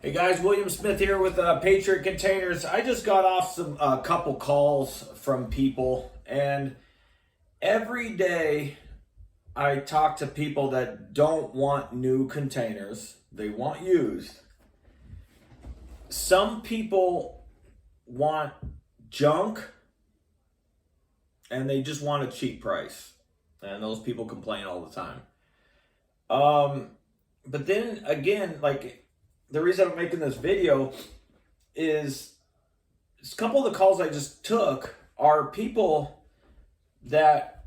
Hey guys, William Smith here with Patriot Containers. I just got off a couple calls from people, and every day I talk to people that don't want new containers. They want used. Some people want junk and they just want a cheap price. And those people complain all the time. But then again, the reason I'm making this video is a couple of the calls I just took are people that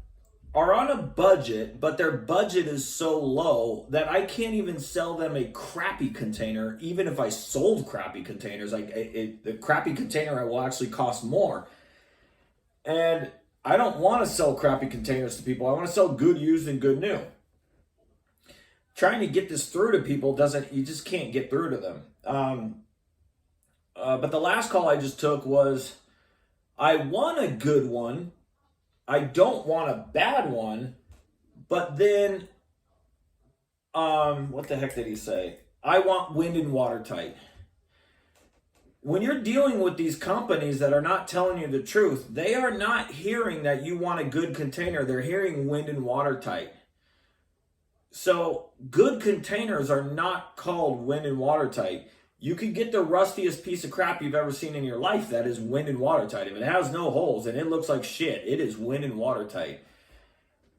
are on a budget, but their budget is so low that I can't even sell them a crappy container. Even if I sold crappy containers, the crappy container will actually cost more. And I don't want to sell crappy containers to people. I want to sell good used and good new. Trying to get this through to people you just can't get through to them. But the last call I just took was, I want a good one. I don't want a bad one. But then, what the heck did he say? I want wind and watertight. When you're dealing with these companies that are not telling you the truth, they are not hearing that you want a good container. They're hearing wind and watertight. So good containers are not called wind and watertight. You could get the rustiest piece of crap you've ever seen in your life that is wind and watertight. If it has no holes and it looks like shit, it is wind and watertight.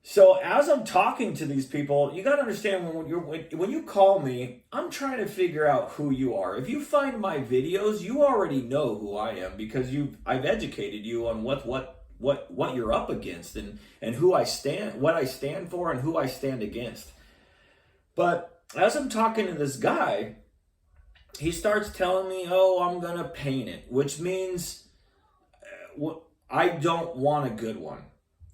So as I'm talking to these people, you got to understand when you call me, I'm trying to figure out who you are. If you find my videos, you already know who I am because I've educated you on what you're up against and who I stand, what I stand for and who I stand against. But as I'm talking to this guy, he starts telling me, oh, I'm going to paint it, which means I don't want a good one.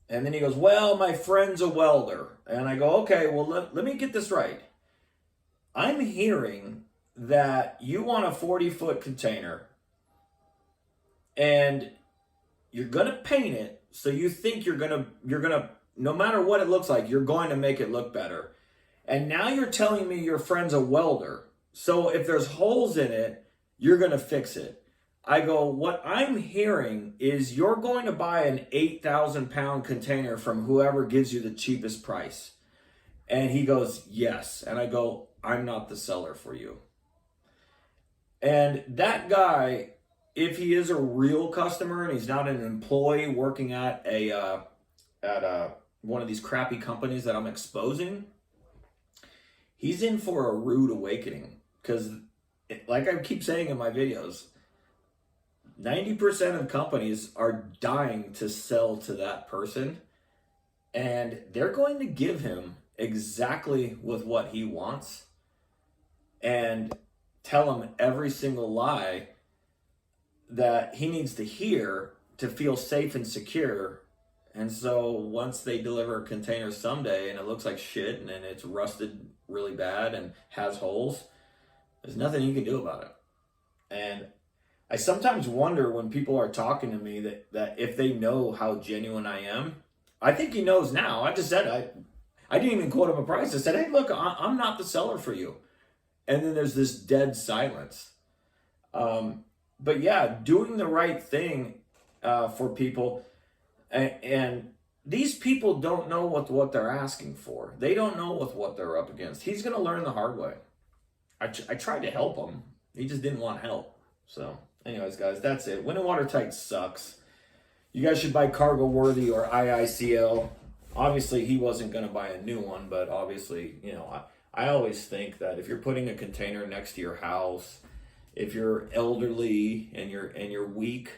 And then he goes, well, my friend's a welder. And I go, okay, well, let me get this right. I'm hearing that you want a 40-foot container and you're going to paint it. So you think you're going to, no matter what it looks like, you're going to make it look better. And now you're telling me your friend's a welder. So if there's holes in it, you're going to fix it. I go, what I'm hearing is you're going to buy an 8,000-pound container from whoever gives you the cheapest price. And he goes, yes. And I go, I'm not the seller for you. And that guy, if he is a real customer and he's not an employee working at one of these crappy companies that I'm exposing, he's in for a rude awakening. Because, like I keep saying in my videos, 90% of companies are dying to sell to that person. And they're going to give him exactly with what he wants. And tell him every single lie that he needs to hear to feel safe and secure. And so once they deliver a container someday and it looks like shit and it's rusted really bad and has holes, there's nothing you can do about it. And I sometimes wonder when people are talking to me that if they know how genuine I am. I think he knows now. I just said, I didn't even quote him a price. I said, hey, look, I'm not the seller for you. And then there's this dead silence. But yeah, doing the right thing for people. And these people don't know what they're asking for. They don't know what they're up against. He's going to learn the hard way. I tried to help him. He just didn't want help. So anyways, guys, that's it. Wind and watertight sucks. You guys should buy Cargo Worthy or IICL. Obviously, he wasn't going to buy a new one, but obviously, I always think that if you're putting a container next to your house, if you're elderly and you're weak,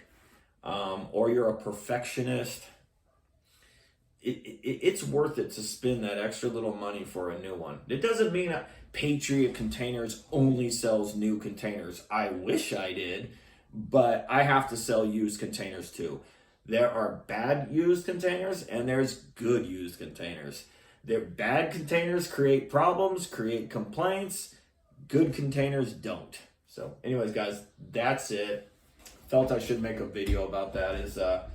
or you're a perfectionist, it's worth it to spend that extra little money for a new one. It doesn't mean that Patriot Containers only sells new containers. I wish I did, but I have to sell used containers too. There are bad used containers and there's good used containers. Their bad containers create problems, create complaints. Good containers don't. So anyways, guys, that's it. Felt I should make a video about that.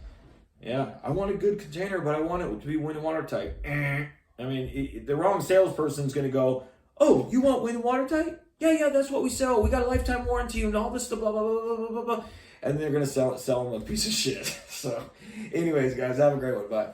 Yeah, I want a good container, but I want it to be wind and watertight. I mean, the wrong salesperson's going to go, oh, you want wind and watertight? yeah, that's what we sell. We got a lifetime warranty and all this stuff, blah, blah, blah, blah, blah, blah, blah. And they're going to sell them a piece of shit. So anyways, guys, have a great one. Bye.